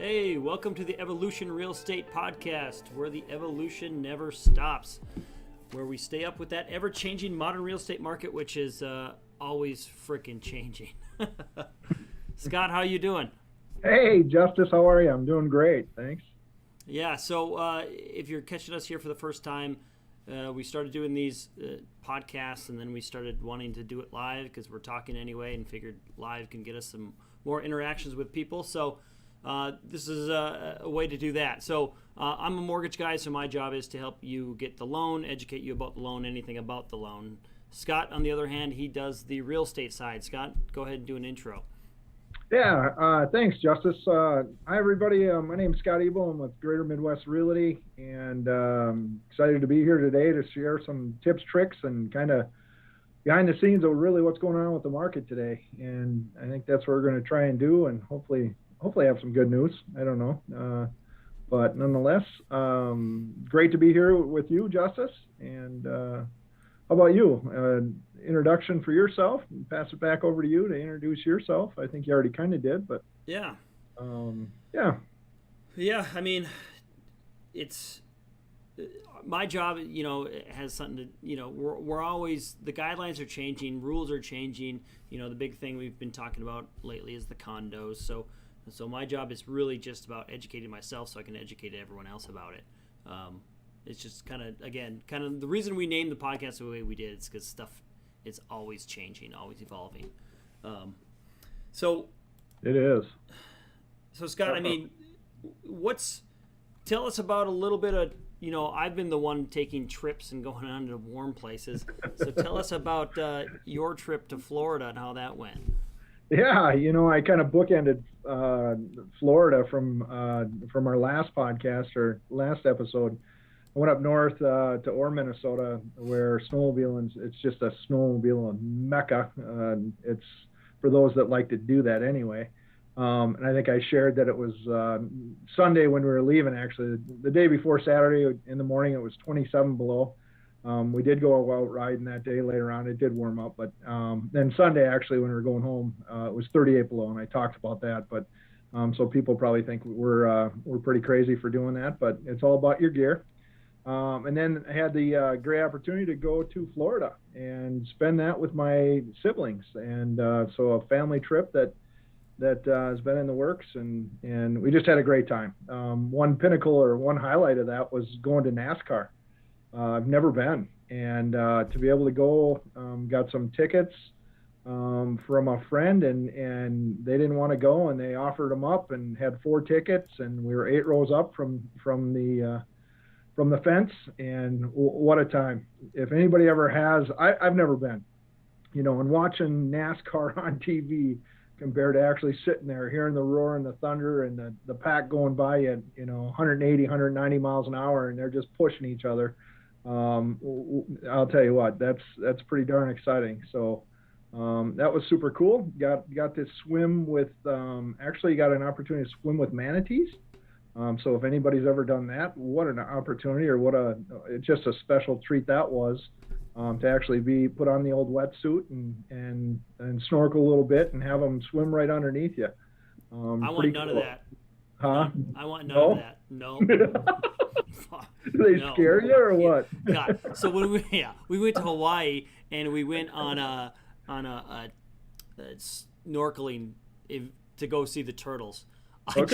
Hey, welcome to the Evolution Real Estate Podcast, where the evolution never stops, where we stay up with that ever-changing modern real estate market, which is always freaking changing. Scott, how you doing? Hey, Justice, how are you? I'm doing great, thanks. Yeah, so if you're catching us here for the first time, we started doing these podcasts, and then we started wanting to do it live because we're talking anyway and figured live can get us some more interactions with people. So this is a way to do that. So I'm a mortgage guy, so my job is to help you get the loan, educate you about the loan, anything about the loan. Scott, on the other hand, he does the real estate side. Scott, go ahead and do an intro. Yeah, thanks, Justice. Hi, everybody. My name's Scott Ebel. I'm with Greater Midwest Realty, and excited to be here today to share some tips, tricks, and kind of behind the scenes of really what's going on with the market today. And I think that's what we're going to try and do, and hopefully have some good news. I don't know. But nonetheless, great to be here with you, Justice. And how about you? Introduction for yourself. Pass it back over to you to introduce yourself. I think you already kind of did, but yeah. Yeah, I mean, it's my job, it has something to, we're always, the guidelines are changing, rules are changing. The big thing we've been talking about lately is the condos. So my job is really just about educating myself so I can educate everyone else about it. It's just kind of the reason we named the podcast the way we did is because stuff is always changing, always evolving. So it is. So Scott, I mean, tell us about a little bit of, I've been the one taking trips and going on to warm places. So tell us about your trip to Florida and how that went. Yeah, I kind of bookended Florida from our last podcast or last episode. I went up north to Orem, Minnesota, where snowmobiling, it's just a snowmobile mecca. It's for those that like to do that anyway. And I think I shared that it was Sunday when we were leaving, actually. The day before Saturday in the morning, it was 27 below. We did go out riding that day later on. It did warm up. But then Sunday, actually, when we were going home, it was 38 below, and I talked about that. But so people probably think we're pretty crazy for doing that, but it's all about your gear. And then I had the great opportunity to go to Florida and spend that with my siblings. And so a family trip that has been in the works, and we just had a great time. One pinnacle or one highlight of that was going to NASCAR. I've never been, and to be able to go, got some tickets from a friend, and they didn't want to go, and they offered them up, and had 4 tickets, and we were 8 rows up from the fence, and what a time. If anybody ever has, I've never been, and watching NASCAR on TV compared to actually sitting there, hearing the roar and the thunder and the pack going by at, 180, 190 miles an hour, and they're just pushing each other. I'll tell you what, that's pretty darn exciting. So that was super cool. Got to swim with, actually got an opportunity to swim with manatees. So if anybody's ever done that, what an opportunity, or it's just a special treat that was, to actually be put on the old wetsuit and snorkel a little bit and have them swim right underneath you. I want none of that. Huh? I want none of that. No. Do they scare you or what? God. So when we went to Hawaii, and we went on a snorkeling to go see the turtles. I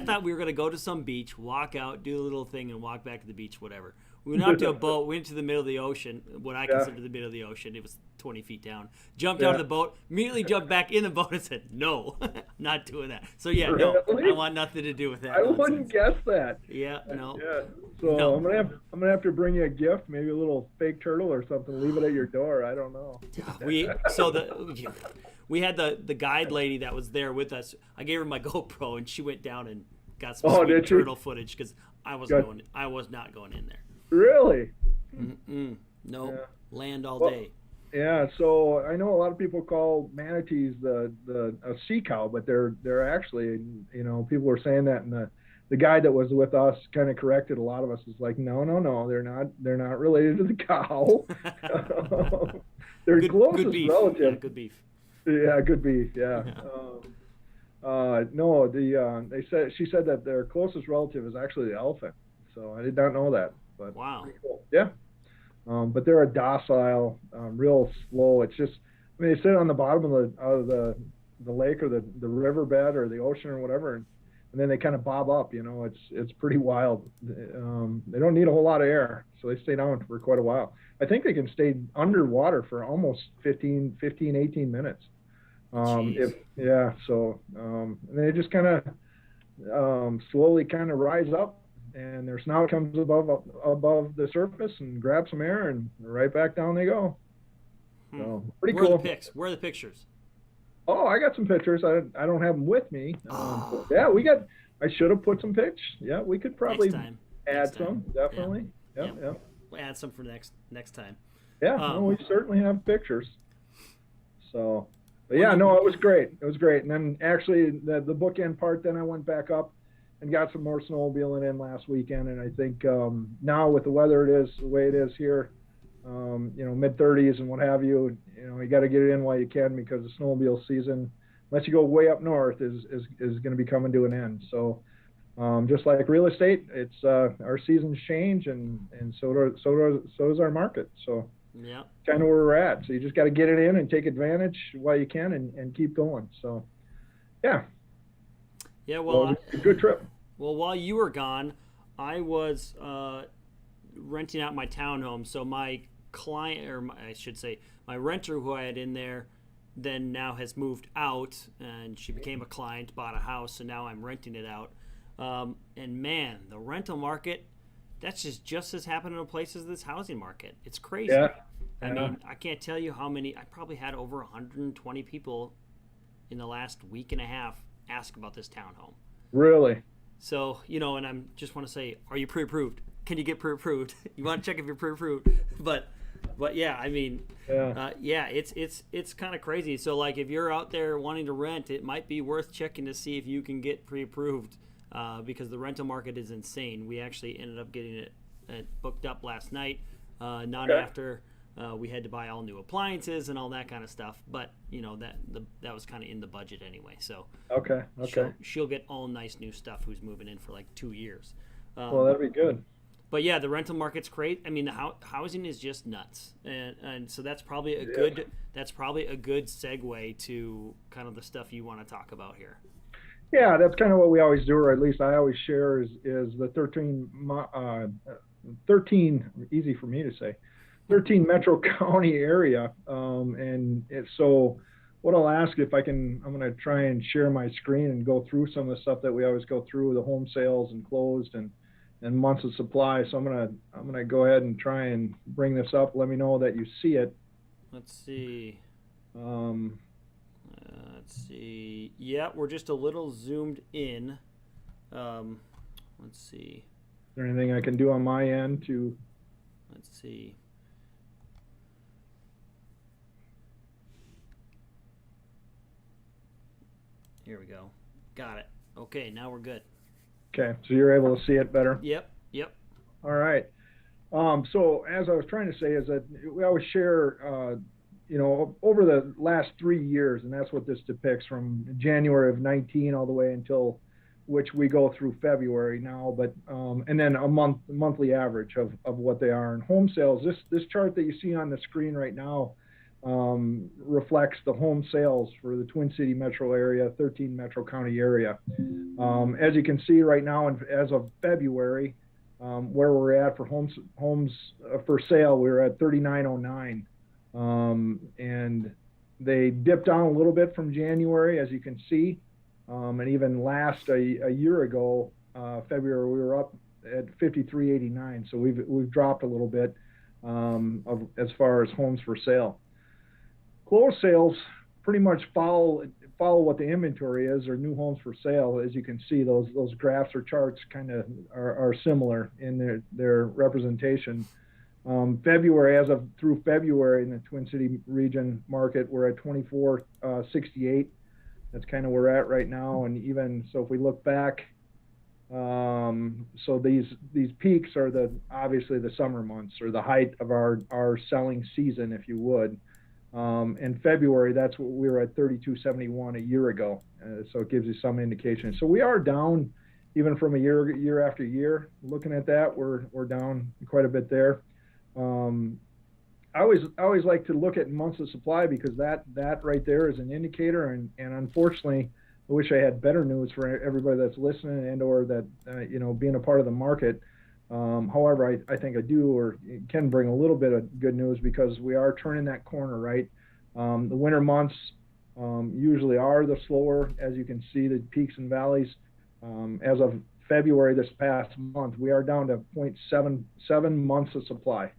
thought we were going to go to some beach, walk out, do a little thing, and walk back to the beach, whatever. We went out to a boat, went to the middle of the ocean, what I consider the middle of the ocean. It was 20 feet down. Jumped out of the boat, immediately jumped back in the boat and said, no, not doing that. So, yeah, no, I want nothing to do with that. I wouldn't guess that. Yeah, no. Yeah. So no. I'm gonna have to bring you a gift, maybe a little fake turtle or something, leave it at your door. I don't know. We had the guide lady that was there with us. I gave her my GoPro, and she went down and got some sweet turtle footage because I was not going in there. Really? Mm-mm. No, land all day. Yeah, so I know a lot of people call manatees a sea cow, but they're actually, people were saying that, and the guy that was with us kind of corrected a lot of us. Is like, no, they're not related to the cow. They're closest good beef. relative. Yeah, good beef. Yeah, good beef. Yeah. No, she said that their closest relative is actually the elephant. So I did not know that, but Wow. pretty cool. Yeah. But they're a docile, real slow. It's just, I mean, they sit on the bottom of the lake or the riverbed or the ocean or whatever, and then they kind of bob up. You know, it's pretty wild. They don't need a whole lot of air, so they stay down for quite a while. I think they can stay underwater for almost 18 minutes. Jeez. And they just kind of slowly kind of rise up, and their snout comes above the surface and grabs some air, and right back down they go. So pretty Where cool. are the pics? Where are the pictures? Oh, I got some pictures. I don't have them with me. Oh. Yeah, we got. I should have put some pics. Yeah, we could probably add some. Definitely. Yeah. We'll add some for next time. Yeah, no, we certainly have pictures. So, but yeah, no, it was great. It was great. And then actually the bookend part, then I went back up and got some more snowmobiling in last weekend. And I think now with the weather the way it is here, mid 30s and what have you, you got to get it in while you can, because the snowmobile season, unless you go way up north, is going to be coming to an end. So just like real estate, it's our seasons change, and so does our market. So yeah, kind of where we're at. So you just got to get it in and take advantage while you can, and keep going. So yeah. Well, a good trip. Well, while you were gone, I was renting out my townhome. So my client, I should say my renter who I had in there, then now has moved out, and she became a client, bought a house, and now I'm renting it out. And man, the rental market, that's just as happening in places as this housing market. It's crazy. Yeah. I mean, I can't tell you how many. I probably had over 120 people in the last week and a half ask about this townhome. Really? So, and I'm just want to say, are you pre-approved? Can you get pre-approved? You want to check if you're pre-approved. But yeah, I mean, it's kind of crazy. So like, if you're out there wanting to rent, it might be worth checking to see if you can get pre-approved, because the rental market is insane. We actually ended up getting it booked up last night, after we had to buy all new appliances and all that kind of stuff. But that was kind of in the budget anyway. So okay. She'll get all nice new stuff. Who's moving in for like 2 years? Well, that'd be good. But yeah, the rental market's great. I mean, the housing is just nuts, and so that's probably a good segue to kind of the stuff you want to talk about here. Yeah, that's kind of what we always do, or at least I always share, is the 13 easy for me to say, 13 metro county area, so what I'll ask, I'm going to try and share my screen and go through some of the stuff that we always go through, the home sales and closed and months of supply. So I'm gonna go ahead and try and bring this up. Let me know that you see it. Let's see. Let's see. Yeah, we're just a little zoomed in. Let's see. Is there anything I can do on my end to? Let's see. Here we go. Got it. Okay, now we're good. Okay, so you're able to see it better? Yep. All right. So as I was trying to say is that we always share, over the last 3 years, and that's what this depicts, from January of 19 all the way until which we go through February now, but and then a monthly average of what they are in home sales. This chart that you see on the screen right now reflects the home sales for the Twin City metro area, 13 metro county area. As you can see right now, and as of February, where we're at for homes for sale, we were at 3,909, and they dipped down a little bit from January, as you can see, and even a year ago, February, we were up at 5,389. So we've dropped a little bit as far as homes for sale. Closed sales pretty much follow what the inventory is, or new homes for sale. As you can see, those graphs or charts kind of are similar in their representation. February, through February in the Twin City region market, we're at 2468. That's kind of where we're at right now. And even so, if we look back, so these peaks are obviously the summer months, or the height of our selling season, if you would. In February, that's what we were at 32.71 a year ago. So it gives you some indication. So we are down even from a year after year. Looking at that, we're down quite a bit there. I always like to look at months of supply because that right there is an indicator. And unfortunately, I wish I had better news for everybody that's listening and or that being a part of the market. However, I think I do or can bring a little bit of good news because we are turning that corner, right? The winter months usually are the slower, as you can see, the peaks and valleys. As of February this past month, we are down to 0.77 months of supply.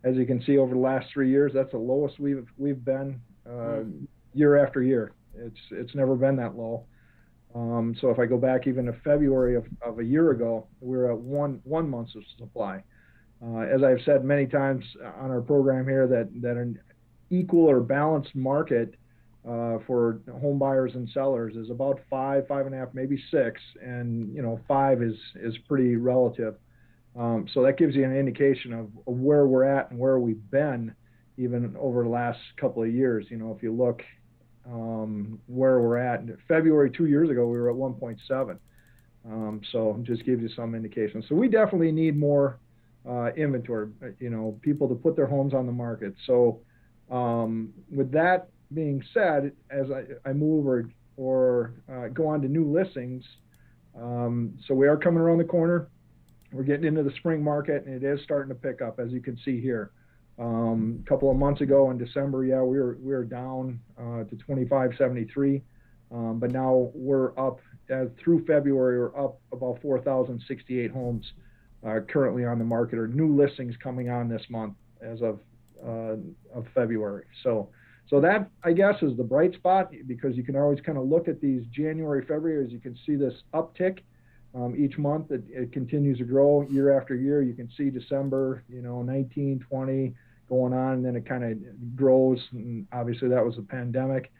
As you can see, over the last 3 years, that's the lowest we've been year after year. It's never been that low. So if I go back even to February of a year ago, we were at one month of supply. As I've said many times on our program here, that an equal or balanced market for home buyers and sellers is about 5.5, maybe 6, and 5 is pretty relative. So that gives you an indication of where we're at and where we've been even over the last couple of years. If you look where we're at. In February 2 years ago, we were at 1.7. So just gives you some indication. So we definitely need more inventory, people to put their homes on the market. So with that being said, as I move or go on to new listings, so we are coming around the corner. We're getting into the spring market, and it is starting to pick up, as you can see here. A couple of months ago in December, we were down to 25.73, but now we're up through February. We're up about 4,068 homes currently on the market, or new listings coming on this month as of February. So that, I guess, is the bright spot, because you can always kind of look at these January, February, as you can see this uptick. Each month it continues to grow year after year. You can see December, 19, 20 going on, and then it kind of grows. And obviously that was the pandemic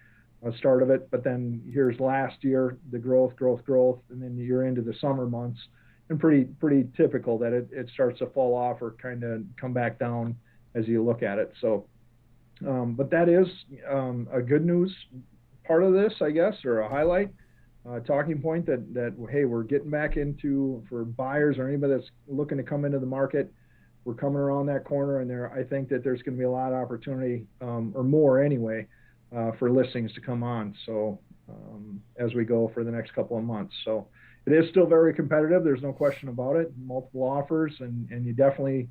start of it. But then here's last year, the growth, and then you're into the summer months, and pretty typical that it starts to fall off or kind of come back down as you look at it. So, but that is a good news part of this, I guess, or a highlight. Talking point that hey, we're getting back into, for buyers or anybody that's looking to come into the market, we're coming around that corner, and I think that there's going to be a lot of opportunity, or more anyway, for listings to come on. So as we go for the next couple of months, so it is still very competitive. There's no question about it. Multiple offers, and you definitely,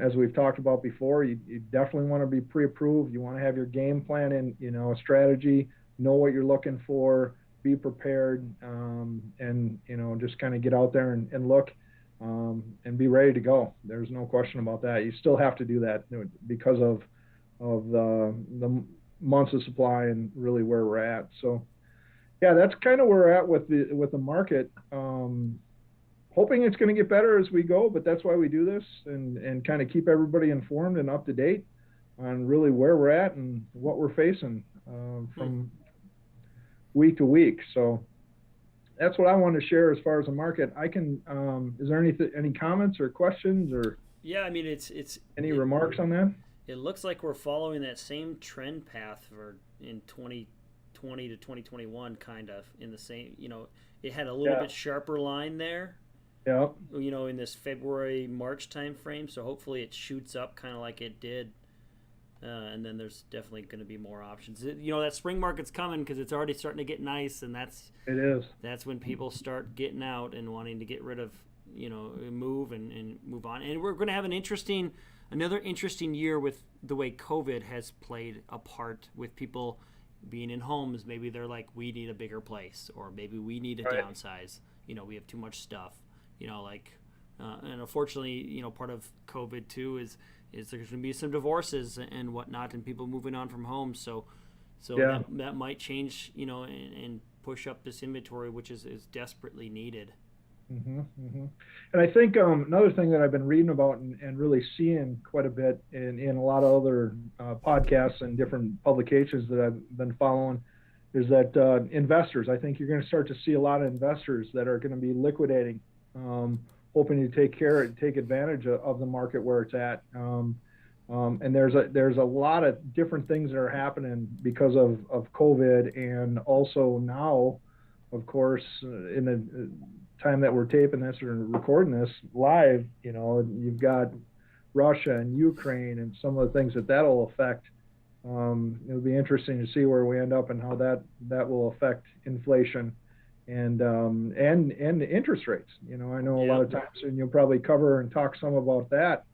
as we've talked about before, you definitely want to be pre-approved. You want to have your game plan and a strategy, know what you're looking for. Be prepared, and just kind of get out there and look, and be ready to go. There's no question about that. You still have to do that because of the months of supply and really where we're at. So yeah, that's kind of where we're at with the market. Hoping it's going to get better as we go, but that's why we do this, and kind of keep everybody informed and up to date on really where we're at and what we're facing from week to week. So that's what I want to share as far as the market. I can. Is there any comments or questions or? Yeah, I mean it's any remarks on that? It looks like we're following that same trend path in 2020 to 2021, kind of in the same. It had a little bit sharper line there. Yeah. In this February-March time frame. So hopefully it shoots up kind of like it did. And then there's definitely going to be more options. That spring market's coming because it's already starting to get nice, and that's when people start getting out and wanting to get rid of, move and move on. And we're going to have another interesting year with the way COVID has played a part with people being in homes. Maybe they're like, we need a bigger place, or maybe we need to downsize. We have too much stuff. And unfortunately, part of COVID too is there's going to be some divorces and whatnot, and people moving on from homes. So that might change, and push up this inventory, which is desperately needed. Mm-hmm, mm-hmm. And I think another thing that I've been reading about and really seeing quite a bit in a lot of other podcasts and different publications that I've been following is that investors, I think you're going to start to see a lot of investors that are going to be liquidating, hoping to take advantage of the market where it's at. And there's a lot of different things that are happening because of COVID, and also now, of course, in the time that we're taping this or recording this live, you've got Russia and Ukraine and some of the things that'll affect. It'll be interesting to see where we end up and how that will affect inflation and interest rates. I know a lot of times, and you'll probably cover and talk some about that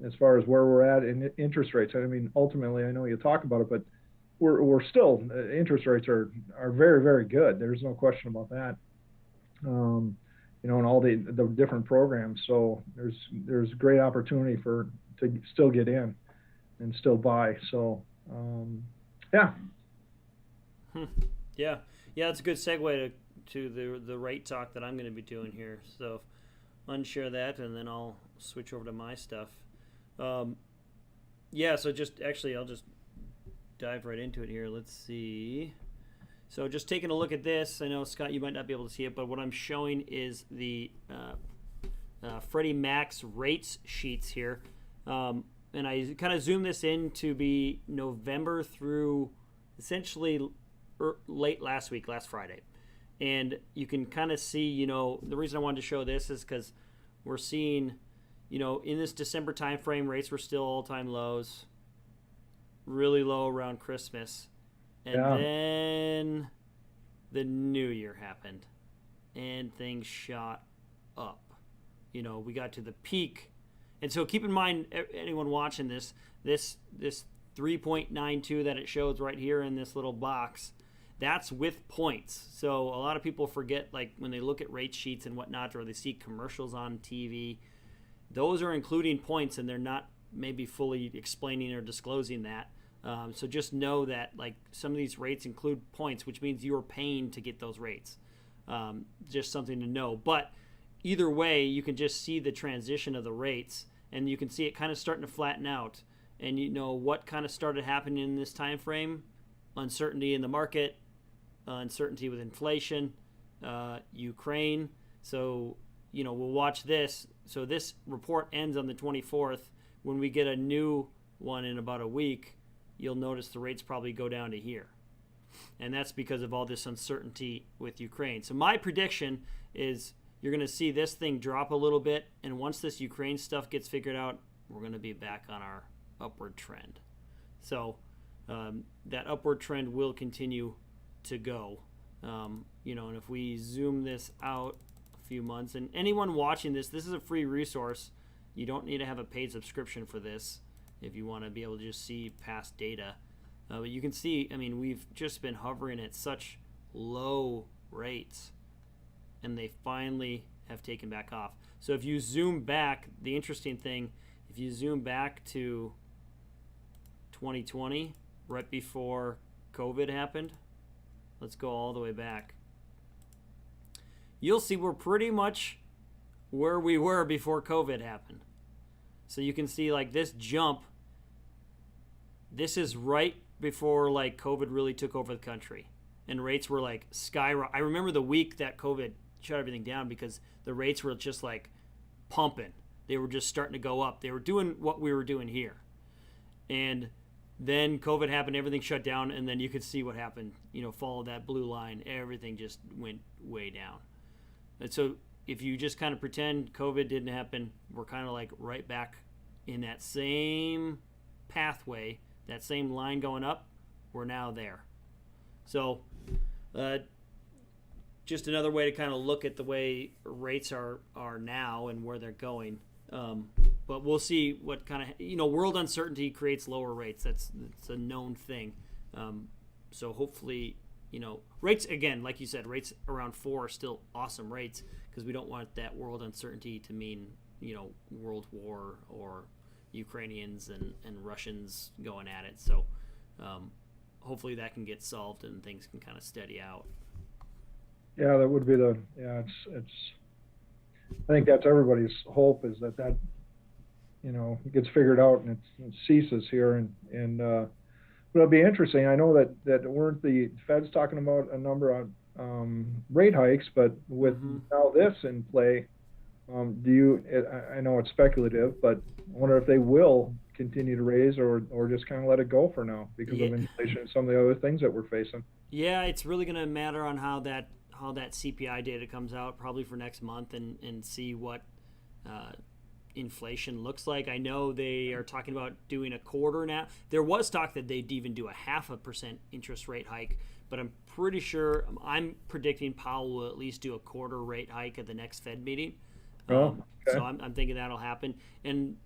as far as where we're at in interest rates. I mean, ultimately, I know you talk about it, but we're still interest rates are very, very good. There's no question about that. And all the different programs. So there's great opportunity to still get in and still buy. So yeah. Yeah, that's a good segue to the rate talk that I'm going to be doing here. So unshare that, and then I'll switch over to my stuff. So I'll just dive right into it here. Let's see. So just taking a look at this, I know, Scott, you might not be able to see it, but what I'm showing is the Freddie Mac's rates sheets here. And I kind of zoom this in to be November through essentially late last week, last Friday. And you can kind of see, the reason I wanted to show this is because we're seeing, in this December timeframe, rates were still all-time lows, really low around Christmas. And then the new year happened, and things shot up. We got to the peak. And so keep in mind, anyone watching this 3.92 that it shows right here in this little box, that's with points. So a lot of people forget, like when they look at rate sheets and whatnot, or they see commercials on TV, those are including points, and they're not maybe fully explaining or disclosing that. So just know that like some of these rates include points, which means you're paying to get those rates. Just something to know. But either way, you can just see the transition of the rates, and you can see it kind of starting to flatten out. And what kind of started happening in this time frame? Uncertainty in the market, uncertainty with inflation, Ukraine. So we'll watch this. So this report ends on the 24th. When we get a new one in about a week, you'll notice the rates probably go down to here. And that's because of all this uncertainty with Ukraine. So my prediction is you're going to see this thing drop a little bit, and once this Ukraine stuff gets figured out, we're going to be back on our upward trend. So that upward trend will continue to go. And if we zoom this out a few months, and anyone watching this is a free resource. You don't need to have a paid subscription for this if you want to be able to just see past data. But you can see, we've just been hovering at such low rates, and they finally have taken back off. So if you zoom back, the interesting thing, if you zoom back to 2020, right before COVID happened, let's go all the way back. You'll see we're pretty much where we were before COVID happened. So you can see like this jump, this is right before like COVID really took over the country, and rates were like skyrocket. I remember the week that COVID shut everything down because the rates were just like pumping. They were just starting to go up. They were doing what we were doing here. And then COVID happened, everything shut down, and then you could see what happened. Follow that blue line, everything just went way down. And so if you just kind of pretend COVID didn't happen, we're kind of like right back in that same pathway, that same line going up. We're now there. So just another way to kind of look at the way rates are now and where they're going. But we'll see what kind of, world uncertainty creates lower rates. That's a known thing. So hopefully, rates, again, like you said, rates around 4 are still awesome rates, because we don't want that world uncertainty to mean, world war or Ukrainians and Russians going at it. So hopefully that can get solved and things can kind of steady out. Yeah, that would be it's I think that's everybody's hope, is that gets figured out and it ceases here. And but it'll be interesting. I know that weren't the Feds talking about a number of rate hikes, but with now this in play, Do you? I know it's speculative, but I wonder if they will continue to raise or just kind of let it go for now because Yeah, of inflation and some of the other things that we're facing. yeah, it's really going to matter on how that CPI data comes out, probably for next month, and see what uh, inflation looks like. I know they are talking about doing a quarter now. There was talk that they'd even do a 0.5% interest rate hike, but I'm predicting Powell will at least do a quarter rate hike at the next Fed meeting. Oh, So okay. I'm thinking that'll happen. And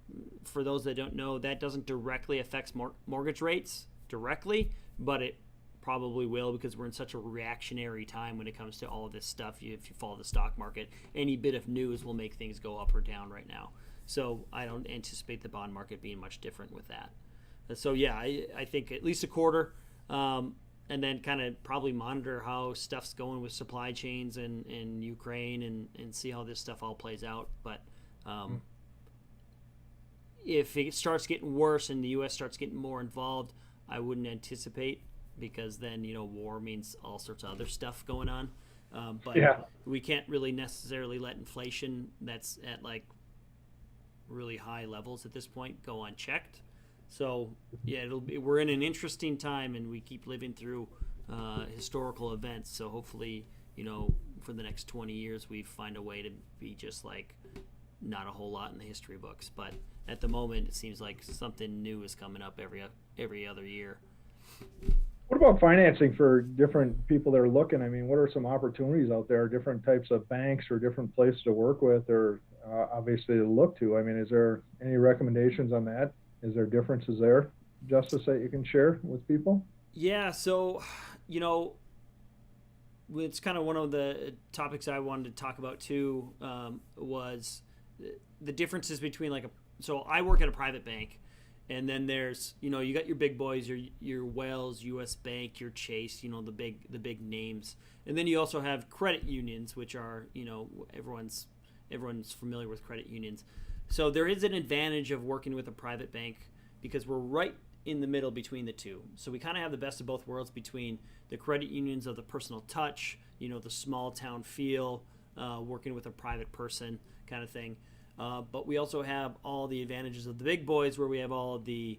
for those that don't know, that doesn't directly affect mortgage rates directly, but it probably will because we're in such a reactionary time when it comes to all of this stuff. If you follow the stock market, any bit of news will make things go up or down right now. So I don't anticipate the bond market being much different with that. So yeah, I think at least a quarter, and then kind of probably monitor how stuff's going with supply chains in Ukraine and see how this stuff all plays out. But um, if it starts getting worse and the U.S. starts getting more involved, I wouldn't anticipate because then war means all sorts of other stuff going on. But Yeah. we can't really necessarily let inflation that's at like really high levels at this point go unchecked. So yeah, we're in an interesting time, and we keep living through historical events. So hopefully, for the next 20 years, we find a way to be just like not a whole lot in the history books. But at the moment, it seems like something new is coming up every other year. What about financing for different people that are looking? I mean, what are some opportunities out there? Different types of banks or different places to work with, or obviously to look to. I mean, is there any recommendations on that? Is there differences there, Justice, that you can share with people? Yeah, so you know, it's kind of one of the topics I wanted to talk about too. Was the differences between so I work at a private bank, and then there's you got your big boys, your Wells, U.S. Bank, your Chase, the big names, and then you also have credit unions, which are everyone's familiar with credit unions. So there is an advantage of working with a private bank because we're right in the middle between the two. So we kind of have the best of both worlds between the credit unions of the personal touch, the small town feel, working with a private person kind of thing. But we also have all the advantages of the big boys where we have all of the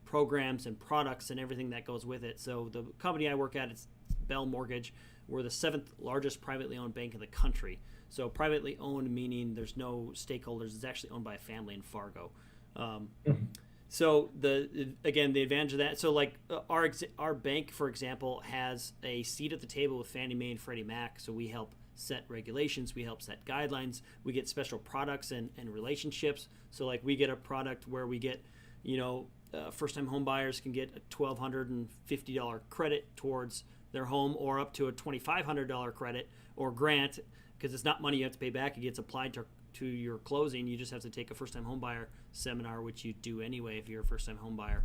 programs and products and everything that goes with it. So the company I work at is Bell Mortgage. We're the seventh largest privately owned bank in the country. So privately owned meaning there's no stakeholders. It's actually owned by a family in Fargo. Um, so the advantage of that. So our bank, for example, has a seat at the table with Fannie Mae and Freddie Mac. So we help set regulations, we help set guidelines, we get special products and relationships. So we get a product where we get, first-time home buyers can get a $1,250 credit towards their home, or up to a $2,500 credit or grant, because it's not money you have to pay back. It gets applied to your closing. You just have to take a first-time home buyer seminar, which you do anyway if you're a first-time home buyer.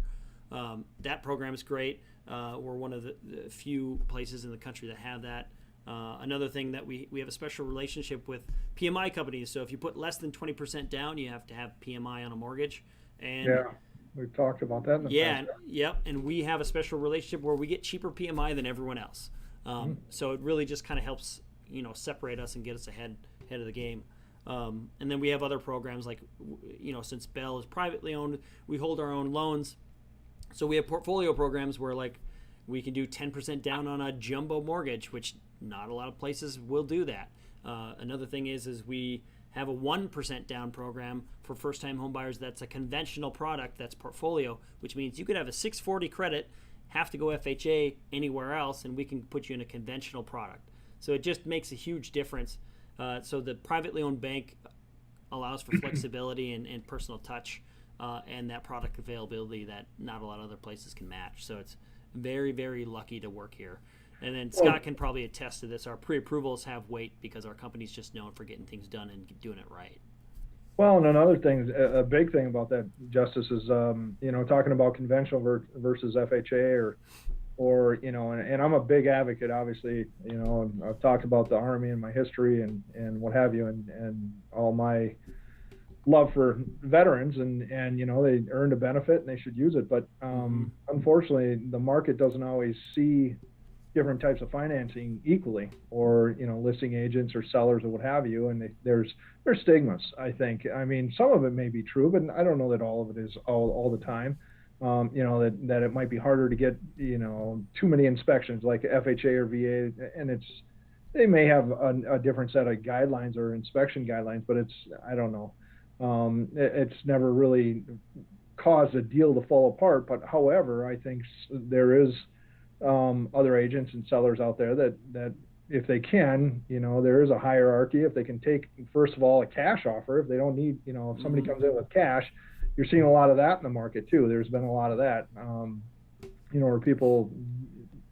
That program is great. We're one of the few places in the country that have that. Another thing that we have a special relationship with PMI companies. So if you put less than 20% down, you have to have PMI on a mortgage. And Yeah, we've talked about that in the yeah, past. yep. And we have a special relationship where we get cheaper PMI than everyone else. So it really just kind of helps, separate us and get us ahead of the game. And then we have other programs since Bell is privately owned, we hold our own loans. So we have portfolio programs where we can do 10% down on a jumbo mortgage, which not a lot of places will do that. Another thing is we have a 1% down program for first-time home buyers. That's a conventional product that's portfolio, which means you could have a 640 credit, have to go FHA anywhere else, and we can put you in a conventional product. So it just makes a huge difference. So the privately owned bank allows for flexibility and personal touch, and that product availability that not a lot of other places can match. So it's very, very lucky to work here. And then Scott can probably attest to this. Our pre-approvals have weight because our company's just known for getting things done and doing it right. Well, and another thing, a big thing about that, Justice, is talking about conventional versus FHA and I'm a big advocate, obviously, and I've talked about the Army and my history and what have you, and all my love for veterans, and they earned a benefit and they should use it. But unfortunately, the market doesn't always see different types of financing equally, or listing agents or sellers or what have you, and there's stigmas. I think. I mean, some of it may be true, but I don't know that all of it is all the time. That it might be harder to get too many inspections like FHA or VA, and they may have a different set of guidelines or inspection guidelines, but I don't know. It's never really caused a deal to fall apart. But however, I think there is other agents and sellers out there that if they can, there is a hierarchy. If they can take, first of all, a cash offer, if they don't need, if somebody comes in with cash, you're seeing a lot of that in the market too. There's been a lot of that, where people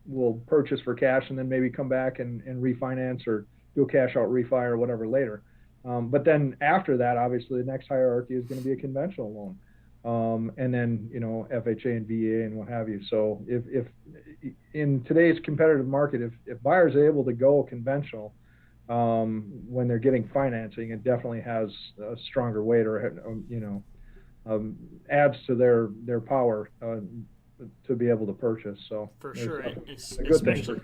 will purchase for cash and then maybe come back and refinance or do a cash out refi or whatever later. But then after that, obviously the next hierarchy is going to be a conventional loan. And then, FHA and VA and what have you. So if in today's competitive market, if buyers are able to go conventional, when they're getting financing, it definitely has a stronger weight, or, adds to their power, to be able to purchase. So for sure. Especially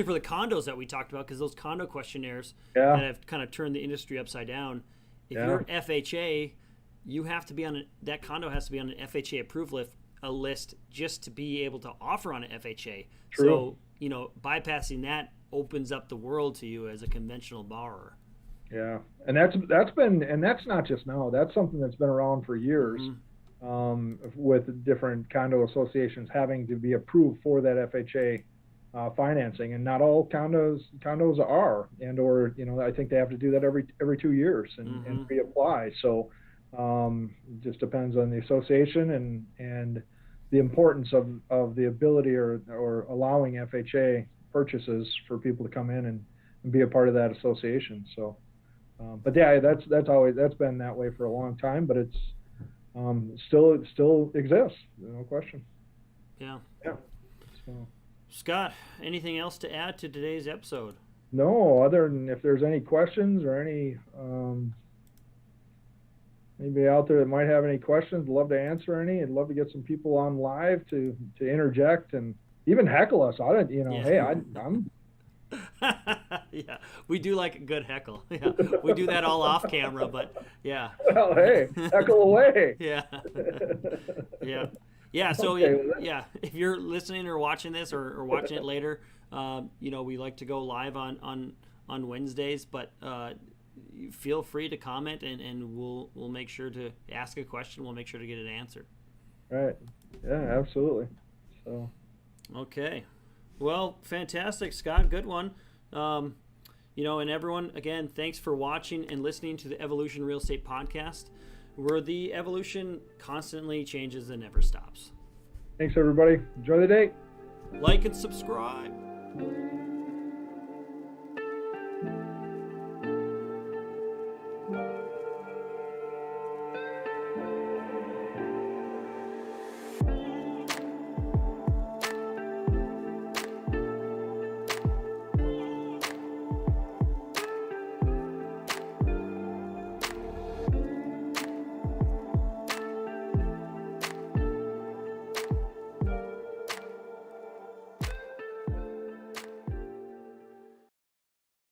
for the condos that we talked about, because those condo questionnaires that have kind of turned the industry upside down. If you're FHA, you have to be that condo has to be on an FHA approved list just to be able to offer on an FHA. True. So, bypassing that opens up the world to you as a conventional borrower. Yeah. And that's been, and that's not just now, that's something that's been around for years, with different condo associations having to be approved for that FHA financing, and not all condos are, or I think they have to do that every 2 years and reapply. So it just depends on the association and the importance of the ability or allowing FHA purchases for people to come in and be a part of that association. So but yeah, that's been that way for a long time, but it's still exists, no question. Yeah. So, Scott, anything else to add to today's episode? No, other than if there's any questions or anybody out there that might have any questions, I'd love to answer any. I'd love to get some people on live to interject and even heckle us. Hey, I'm yeah, we do like a good heckle. Yeah, we do that all off camera, but yeah. Well, hey, heckle away. Yeah. So okay, if you're listening or watching this or watching it later, we like to go live on Wednesdays, but feel free to comment and we'll make sure to ask a question. We'll make sure to get it answered. Right. Yeah, absolutely. So. Okay. Well, fantastic, Scott. Good one. And everyone, again, thanks for watching and listening to the Evolution Real Estate Podcast, where the evolution constantly changes and never stops. Thanks, everybody. Enjoy the day. Like and subscribe.